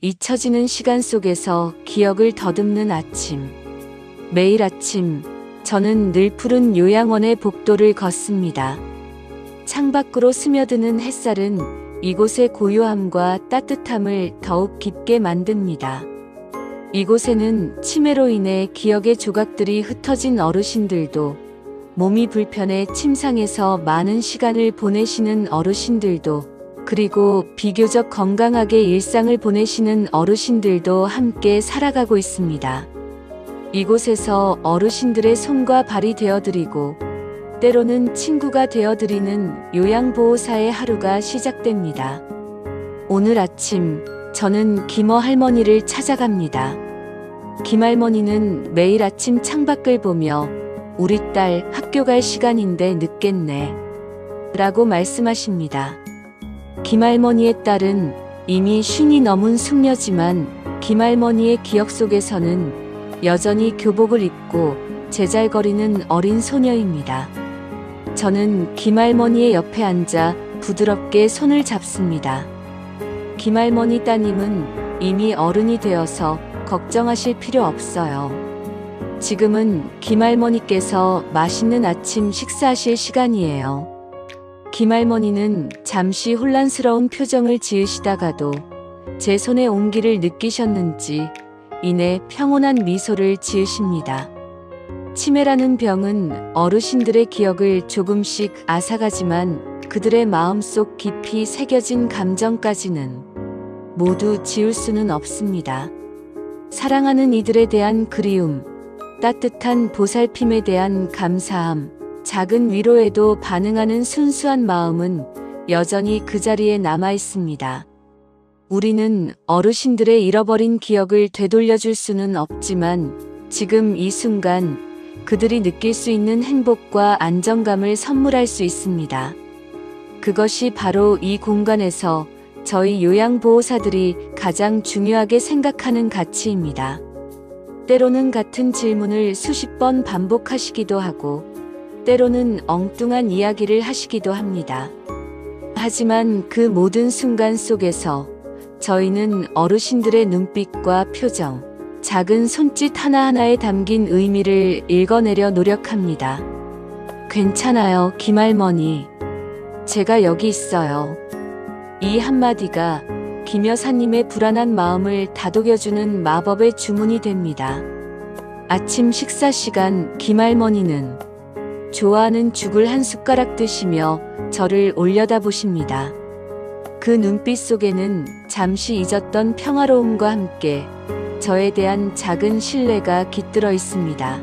잊혀지는 시간 속에서 기억을 더듬는 아침. 매일 아침, 저는 늘 푸른 요양원의 복도를 걷습니다. 창밖으로 스며드는 햇살은 이곳의 고요함과 따뜻함을 더욱 깊게 만듭니다. 이곳에는 치매로 인해 기억의 조각들이 흩어진 어르신들도, 몸이 불편해 침상에서 많은 시간을 보내시는 어르신들도, 그리고 비교적 건강하게 일상을 보내시는 어르신들도 함께 살아가고 있습니다. 이곳에서 어르신들의 손과 발이 되어드리고, 때로는 친구가 되어드리는 요양보호사의 하루가 시작됩니다. 오늘 아침, 저는 김어 할머니를 찾아갑니다. 김 할머니는 매일 아침 창밖을 보며 우리 딸 학교 갈 시간인데 늦겠네 라고 말씀하십니다. 김 할머니의 딸은 이미 50이 넘은 숙녀지만 김 할머니의 기억 속에서는 여전히 교복을 입고 제잘거리는 어린 소녀입니다. 저는 김 할머니의 옆에 앉아 부드럽게 손을 잡습니다. 김 할머니 따님은 이미 어른이 되어서 걱정하실 필요 없어요. 지금은 김 할머니께서 맛있는 아침 식사하실 시간이에요. 김 할머니는 잠시 혼란스러운 표정을 지으시다가도 제 손의 온기를 느끼셨는지 이내 평온한 미소를 지으십니다. 치매라는 병은 어르신들의 기억을 조금씩 앗아가지만 그들의 마음속 깊이 새겨진 감정까지는 모두 지울 수는 없습니다. 사랑하는 이들에 대한 그리움, 따뜻한 보살핌에 대한 감사함, 작은 위로에도 반응하는 순수한 마음은 여전히 그 자리에 남아 있습니다. 우리는 어르신들의 잃어버린 기억을 되돌려줄 수는 없지만 지금 이 순간 그들이 느낄 수 있는 행복과 안정감을 선물할 수 있습니다. 그것이 바로 이 공간에서 저희 요양보호사들이 가장 중요하게 생각하는 가치입니다. 때로는 같은 질문을 수십 번 반복하시기도 하고 때로는 엉뚱한 이야기를 하시기도 합니다. 하지만 그 모든 순간 속에서 저희는 어르신들의 눈빛과 표정, 작은 손짓 하나하나에 담긴 의미를 읽어내려 노력합니다. 괜찮아요, 김 할머니. 제가 여기 있어요. 이 한마디가 김 여사님의 불안한 마음을 다독여주는 마법의 주문이 됩니다. 아침 식사 시간 김 할머니는 좋아하는 죽을 한 숟가락 드시며 저를 올려다보십니다. 그 눈빛 속에는 잠시 잊었던 평화로움과 함께 저에 대한 작은 신뢰가 깃들어 있습니다.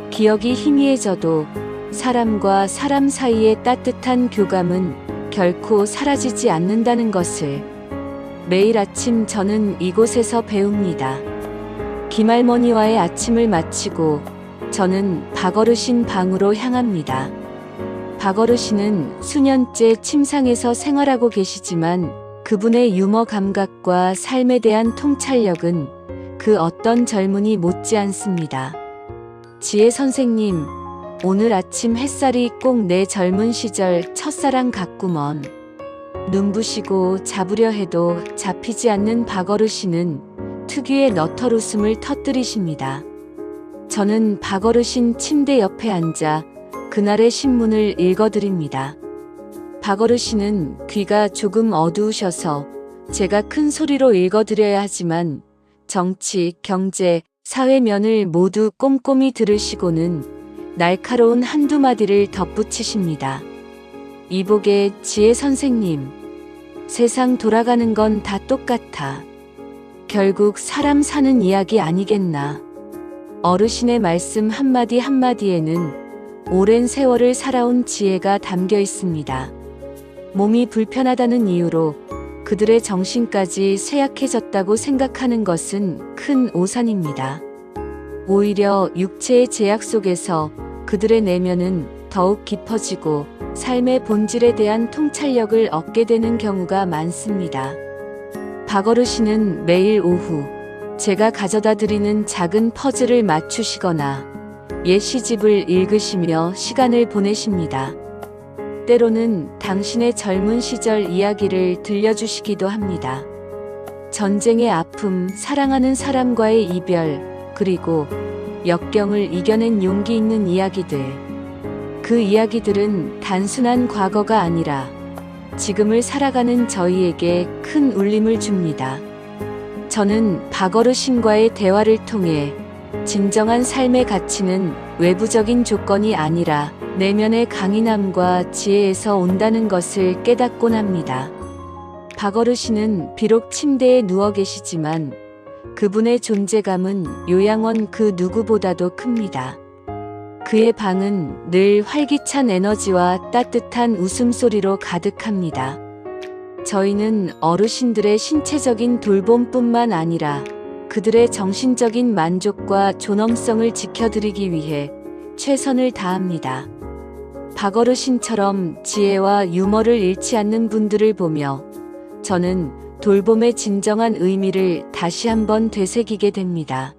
기억이 희미해져도 사람과 사람 사이의 따뜻한 교감은 결코 사라지지 않는다는 것을 매일 아침 저는 이곳에서 배웁니다. 김 할머니와의 아침을 마치고 저는 박어르신 방으로 향합니다. 박어르신은 수년째 침상에서 생활하고 계시지만 그분의 유머 감각과 삶에 대한 통찰력은 그 어떤 젊은이 못지않습니다. 지혜 선생님, 오늘 아침 햇살이 꼭 내 젊은 시절 첫사랑 같구먼. 눈부시고 잡으려 해도 잡히지 않는 박어르신은 특유의 너털 웃음을 터뜨리십니다. 저는 박어르신 침대 옆에 앉아 그날의 신문을 읽어드립니다. 박어르신은 귀가 조금 어두우셔서 제가 큰 소리로 읽어드려야 하지만 정치, 경제, 사회면을 모두 꼼꼼히 들으시고는 날카로운 한두 마디를 덧붙이십니다. 이복의 지혜 선생님, 세상 돌아가는 건 다 똑같아. 결국 사람 사는 이야기 아니겠나. 어르신의 말씀 한마디 한마디에는 오랜 세월을 살아온 지혜가 담겨 있습니다. 몸이 불편하다는 이유로 그들의 정신까지 쇠약해졌다고 생각하는 것은 큰 오산입니다. 오히려 육체의 제약 속에서 그들의 내면은 더욱 깊어지고 삶의 본질에 대한 통찰력을 얻게 되는 경우가 많습니다. 박어르신은 매일 오후 제가 가져다 드리는 작은 퍼즐을 맞추시거나 옛 시집을 읽으시며 시간을 보내십니다. 때로는 당신의 젊은 시절 이야기를 들려주시기도 합니다. 전쟁의 아픔, 사랑하는 사람과의 이별, 그리고 역경을 이겨낸 용기 있는 이야기들. 그 이야기들은 단순한 과거가 아니라 지금을 살아가는 저희에게 큰 울림을 줍니다. 저는 박어르신과의 대화를 통해 진정한 삶의 가치는 외부적인 조건이 아니라 내면의 강인함과 지혜에서 온다는 것을 깨닫곤 합니다. 박어르신은 비록 침대에 누워 계시지만 그분의 존재감은 요양원 그 누구보다도 큽니다. 그의 방은 늘 활기찬 에너지와 따뜻한 웃음소리로 가득합니다. 저희는 어르신들의 신체적인 돌봄뿐만 아니라 그들의 정신적인 만족과 존엄성을 지켜드리기 위해 최선을 다합니다. 박어르신처럼 지혜와 유머를 잃지 않는 분들을 보며 저는 돌봄의 진정한 의미를 다시 한번 되새기게 됩니다.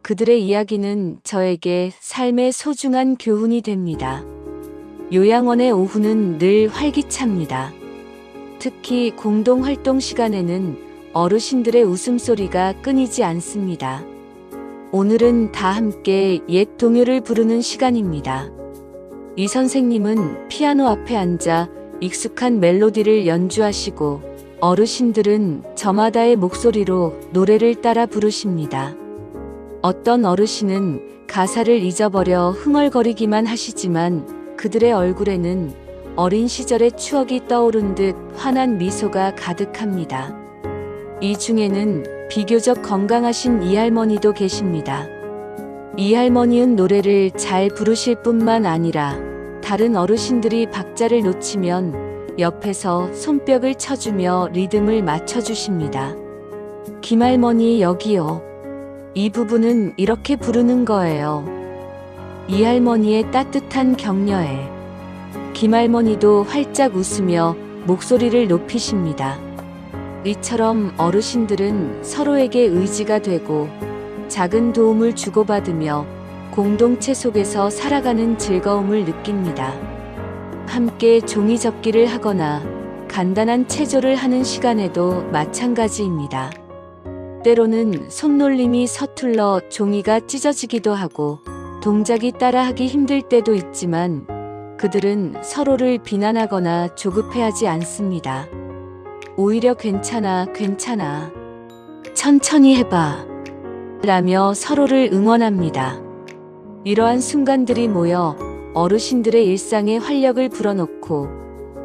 그들의 이야기는 저에게 삶의 소중한 교훈이 됩니다. 요양원의 오후는 늘 활기찹니다. 특히 공동활동 시간에는 어르신들의 웃음소리가 끊이지 않습니다. 오늘은 다 함께 옛 동요를 부르는 시간입니다. 이 선생님은 피아노 앞에 앉아 익숙한 멜로디를 연주하시고 어르신들은 저마다의 목소리로 노래를 따라 부르십니다. 어떤 어르신은 가사를 잊어버려 흥얼거리기만 하시지만 그들의 얼굴에는 어린 시절의 추억이 떠오른 듯 환한 미소가 가득합니다. 이 중에는 비교적 건강하신 이할머니도 계십니다. 이할머니는 노래를 잘 부르실 뿐만 아니라 다른 어르신들이 박자를 놓치면 옆에서 손뼉을 쳐주며 리듬을 맞춰주십니다. 김할머니 여기요. 이 부분은 이렇게 부르는 거예요. 이할머니의 따뜻한 격려에 김할머니도 활짝 웃으며 목소리를 높이십니다. 이처럼 어르신들은 서로에게 의지가 되고 작은 도움을 주고받으며 공동체 속에서 살아가는 즐거움을 느낍니다. 함께 종이접기를 하거나 간단한 체조를 하는 시간에도 마찬가지입니다. 때로는 손놀림이 서툴러 종이가 찢어지기도 하고 동작이 따라하기 힘들 때도 있지만 그들은 서로를 비난하거나 조급해하지 않습니다. 오히려 괜찮아, 괜찮아. 천천히 해봐. 라며 서로를 응원합니다. 이러한 순간들이 모여 어르신들의 일상에 활력을 불어넣고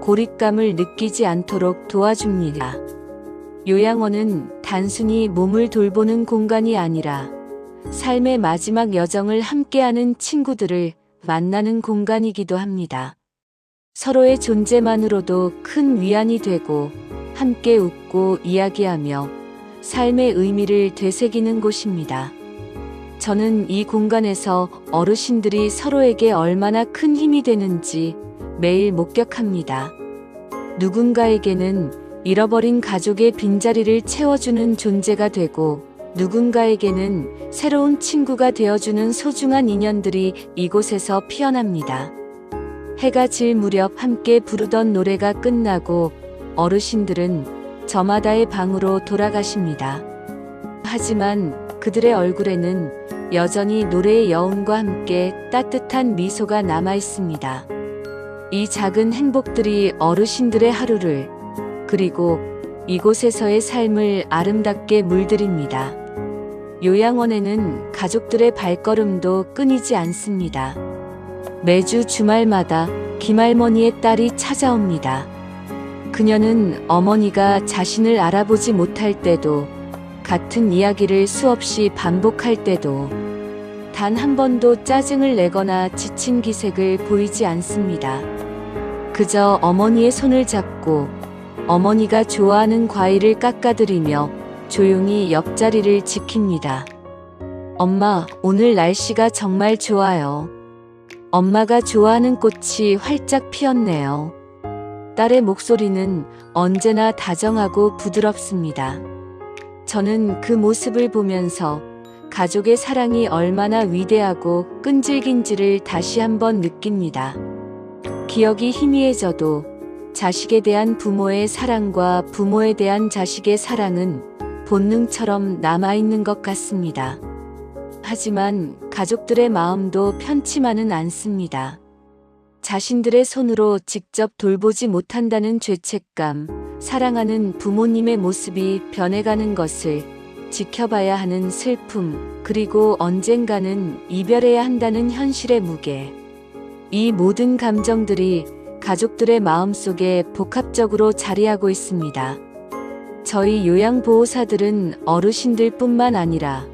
고립감을 느끼지 않도록 도와줍니다. 요양원은 단순히 몸을 돌보는 공간이 아니라 삶의 마지막 여정을 함께하는 친구들을 만나는 공간이기도 합니다. 서로의 존재만으로도 큰 위안이 되고 함께 웃고 이야기하며 삶의 의미를 되새기는 곳입니다. 저는 이 공간에서 어르신들이 서로에게 얼마나 큰 힘이 되는지 매일 목격합니다. 누군가에게는 잃어버린 가족의 빈자리를 채워주는 존재가 되고 누군가에게는 새로운 친구가 되어주는 소중한 인연들이 이곳에서 피어납니다. 해가 질 무렵 함께 부르던 노래가 끝나고 어르신들은 저마다의 방으로 돌아가십니다. 하지만 그들의 얼굴에는 여전히 노래의 여운과 함께 따뜻한 미소가 남아 있습니다. 이 작은 행복들이 어르신들의 하루를 그리고 이곳에서의 삶을 아름답게 물들입니다. 요양원에는 가족들의 발걸음도 끊이지 않습니다. 매주 주말마다 김할머니의 딸이 찾아옵니다. 그녀는 어머니가 자신을 알아보지 못할 때도 같은 이야기를 수없이 반복할 때도 단 한 번도 짜증을 내거나 지친 기색을 보이지 않습니다. 그저 어머니의 손을 잡고 어머니가 좋아하는 과일을 깎아드리며 조용히 옆자리를 지킵니다. 엄마, 오늘 날씨가 정말 좋아요. 엄마가 좋아하는 꽃이 활짝 피었네요. 딸의 목소리는 언제나 다정하고 부드럽습니다. 저는 그 모습을 보면서 가족의 사랑이 얼마나 위대하고 끈질긴지를 다시 한번 느낍니다. 기억이 희미해져도 자식에 대한 부모의 사랑과 부모에 대한 자식의 사랑은 본능처럼 남아있는 것 같습니다. 하지만 가족들의 마음도 편치만은 않습니다. 자신들의 손으로 직접 돌보지 못한다는 죄책감, 사랑하는 부모님의 모습이 변해가는 것을 지켜봐야 하는 슬픔, 그리고 언젠가는 이별해야 한다는 현실의 무게. 이 모든 감정들이 가족들의 마음속에 복합적으로 자리하고 있습니다. 저희 요양보호사들은 어르신들뿐만 아니라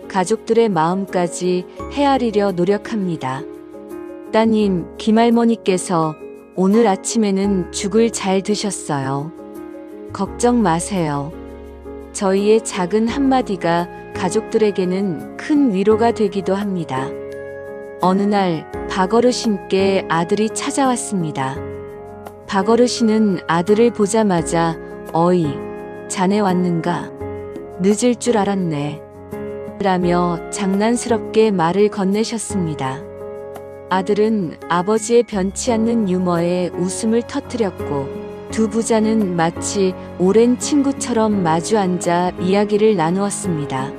가족들의 마음까지 헤아리려 노력합니다. 따님, 김할머니께서 오늘 아침에는 죽을 잘 드셨어요. 걱정 마세요. 저희의 작은 한마디가 가족들에게는 큰 위로가 되기도 합니다. 어느 날 박어르신께 아들이 찾아왔습니다. 박어르신은 아들을 보자마자 어이, 자네 왔는가? 늦을 줄 알았네. 라며 장난스럽게 말을 건네셨습니다. 아들은 아버지의 변치 않는 유머에 웃음을 터뜨렸고 두 부자는 마치 오랜 친구처럼 마주 앉아 이야기를 나누었습니다.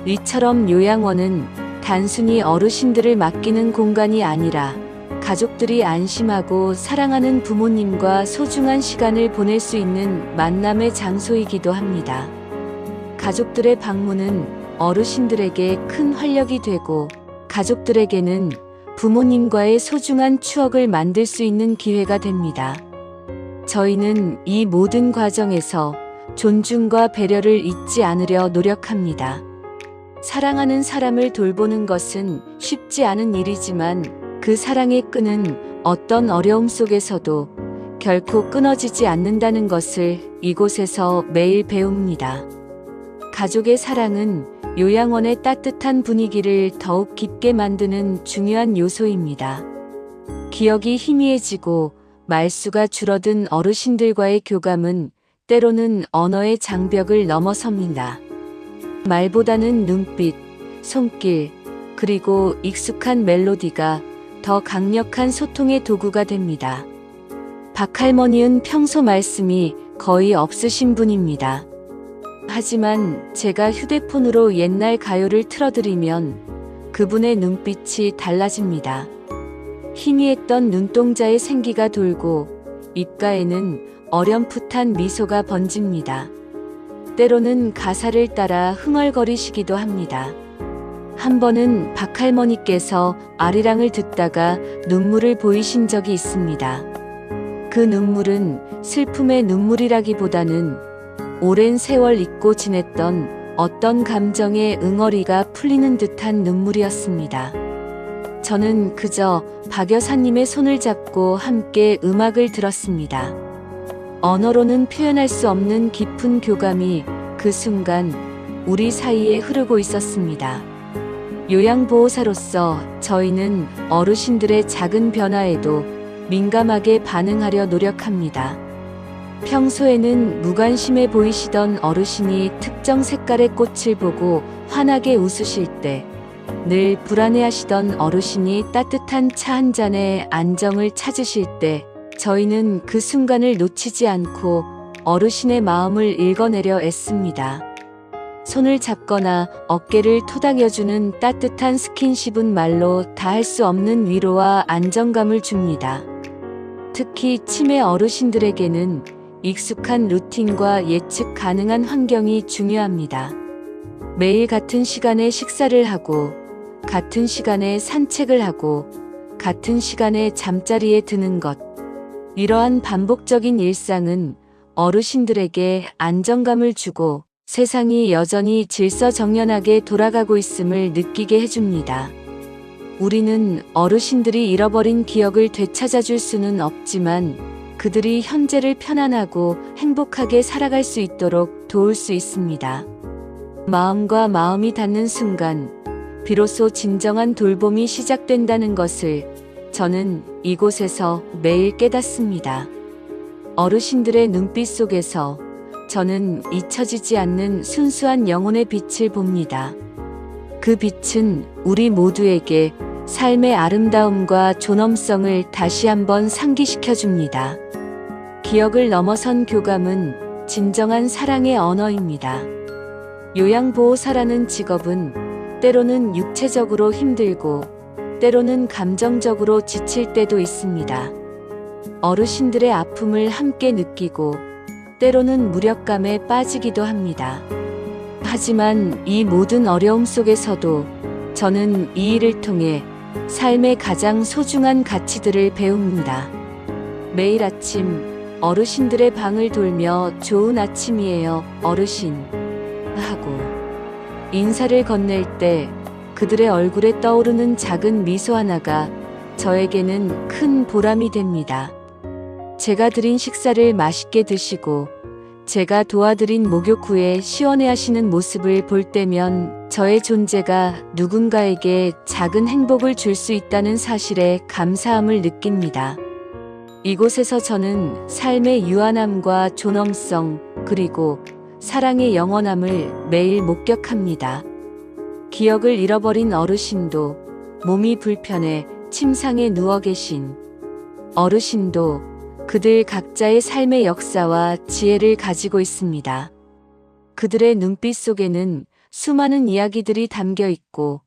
이처럼 요양원은 단순히 어르신들을 맡기는 공간이 아니라 가족들이 안심하고 사랑하는 부모님과 소중한 시간을 보낼 수 있는 만남의 장소이기도 합니다. 가족들의 방문은 어르신들에게 큰 활력이 되고 가족들에게는 부모님과의 소중한 추억을 만들 수 있는 기회가 됩니다. 저희는 이 모든 과정에서 존중과 배려를 잊지 않으려 노력합니다. 사랑하는 사람을 돌보는 것은 쉽지 않은 일이지만 그 사랑의 끈은 어떤 어려움 속에서도 결코 끊어지지 않는다는 것을 이곳에서 매일 배웁니다. 가족의 사랑은 요양원의 따뜻한 분위기를 더욱 깊게 만드는 중요한 요소입니다. 기억이 희미해지고 말수가 줄어든 어르신들과의 교감은 때로는 언어의 장벽을 넘어섭니다. 말보다는 눈빛, 손길, 그리고 익숙한 멜로디가 더 강력한 소통의 도구가 됩니다. 박할머니는 평소 말씀이 거의 없으신 분입니다. 하지만 제가 휴대폰으로 옛날 가요를 틀어드리면 그분의 눈빛이 달라집니다. 희미했던 눈동자에 생기가 돌고 입가에는 어렴풋한 미소가 번집니다. 때로는 가사를 따라 흥얼거리시기도 합니다. 한 번은 박할머니께서 아리랑을 듣다가 눈물을 보이신 적이 있습니다. 그 눈물은 슬픔의 눈물이라기보다는 오랜 세월 잊고 지냈던 어떤 감정의 응어리가 풀리는 듯한 눈물이었습니다. 저는 그저 박 여사님의 손을 잡고 함께 음악을 들었습니다. 언어로는 표현할 수 없는 깊은 교감이 그 순간 우리 사이에 흐르고 있었습니다. 요양보호사로서 저희는 어르신들의 작은 변화에도 민감하게 반응하려 노력합니다. 평소에는 무관심해 보이시던 어르신이 특정 색깔의 꽃을 보고 환하게 웃으실 때, 늘 불안해하시던 어르신이 따뜻한 차 한 잔에 안정을 찾으실 때, 저희는 그 순간을 놓치지 않고 어르신의 마음을 읽어내려 애씁니다. 손을 잡거나 어깨를 토닥여주는 따뜻한 스킨십은 말로 다할 수 없는 위로와 안정감을 줍니다. 특히 치매 어르신들에게는 익숙한 루틴과 예측 가능한 환경이 중요합니다. 매일 같은 시간에 식사를 하고, 같은 시간에 산책을 하고, 같은 시간에 잠자리에 드는 것. 이러한 반복적인 일상은 어르신들에게 안정감을 주고 세상이 여전히 질서정연하게 돌아가고 있음을 느끼게 해줍니다. 우리는 어르신들이 잃어버린 기억을 되찾아줄 수는 없지만 그들이 현재를 편안하고 행복하게 살아갈 수 있도록 도울 수 있습니다. 마음과 마음이 닿는 순간 비로소 진정한 돌봄이 시작된다는 것을 저는 이곳에서 매일 깨닫습니다. 어르신들의 눈빛 속에서 저는 잊혀지지 않는 순수한 영혼의 빛을 봅니다. 그 빛은 우리 모두에게 삶의 아름다움과 존엄성을 다시 한번 상기시켜 줍니다. 기억을 넘어선 교감은 진정한 사랑의 언어입니다. 요양보호사라는 직업은 때로는 육체적으로 힘들고 때로는 감정적으로 지칠 때도 있습니다. 어르신들의 아픔을 함께 느끼고 때로는 무력감에 빠지기도 합니다. 하지만 이 모든 어려움 속에서도 저는 이 일을 통해 삶의 가장 소중한 가치들을 배웁니다. 매일 아침 어르신들의 방을 돌며 좋은 아침이에요, 어르신 하고 인사를 건넬 때 그들의 얼굴에 떠오르는 작은 미소 하나가 저에게는 큰 보람이 됩니다. 제가 드린 식사를 맛있게 드시고 제가 도와드린 목욕 후에 시원해하시는 모습을 볼 때면 저의 존재가 누군가에게 작은 행복을 줄 수 있다는 사실에 감사함을 느낍니다. 이곳에서 저는 삶의 유한함과 존엄성 그리고 사랑의 영원함을 매일 목격합니다. 기억을 잃어버린 어르신도, 몸이 불편해 침상에 누워 계신 어르신도 그들 각자의 삶의 역사와 지혜를 가지고 있습니다. 그들의 눈빛 속에는 수많은 이야기들이 담겨 있고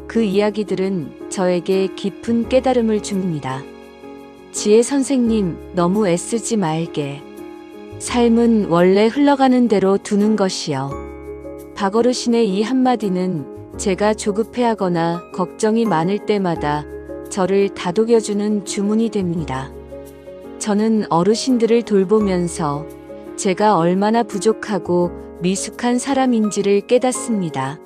그 이야기들은 저에게 깊은 깨달음을 줍니다. 지혜 선생님, 너무 애쓰지 말게. 삶은 원래 흘러가는 대로 두는 것이요. 박어르신의 이 한마디는 제가 조급해하거나 걱정이 많을 때마다 저를 다독여주는 주문이 됩니다. 저는 어르신들을 돌보면서 제가 얼마나 부족하고 미숙한 사람인지를 깨닫습니다.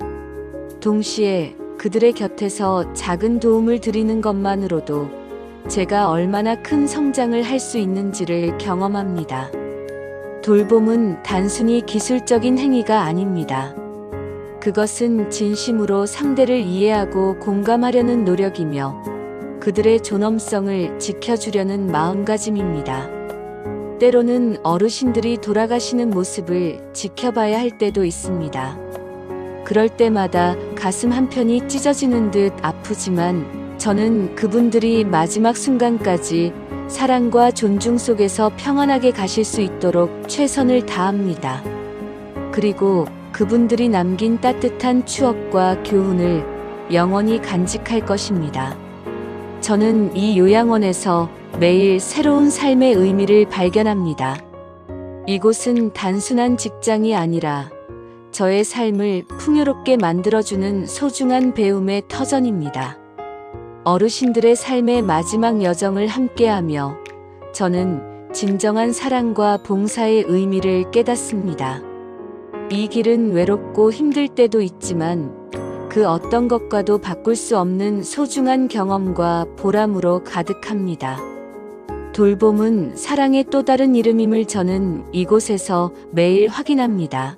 동시에 그들의 곁에서 작은 도움을 드리는 것만으로도 제가 얼마나 큰 성장을 할 수 있는지를 경험합니다. 돌봄은 단순히 기술적인 행위가 아닙니다. 그것은 진심으로 상대를 이해하고 공감하려는 노력이며 그들의 존엄성을 지켜주려는 마음가짐입니다. 때로는 어르신들이 돌아가시는 모습을 지켜봐야 할 때도 있습니다. 그럴 때마다 가슴 한편이 찢어지는 듯 아프지만 저는 그분들이 마지막 순간까지 사랑과 존중 속에서 평안하게 가실 수 있도록 최선을 다합니다. 그리고 그분들이 남긴 따뜻한 추억과 교훈을 영원히 간직할 것입니다. 저는 이 요양원에서 매일 새로운 삶의 의미를 발견합니다. 이곳은 단순한 직장이 아니라 저의 삶을 풍요롭게 만들어주는 소중한 배움의 터전입니다. 어르신들의 삶의 마지막 여정을 함께하며 저는 진정한 사랑과 봉사의 의미를 깨닫습니다. 이 길은 외롭고 힘들 때도 있지만 그 어떤 것과도 바꿀 수 없는 소중한 경험과 보람으로 가득합니다. 돌봄은 사랑의 또 다른 이름임을 저는 이곳에서 매일 확인합니다.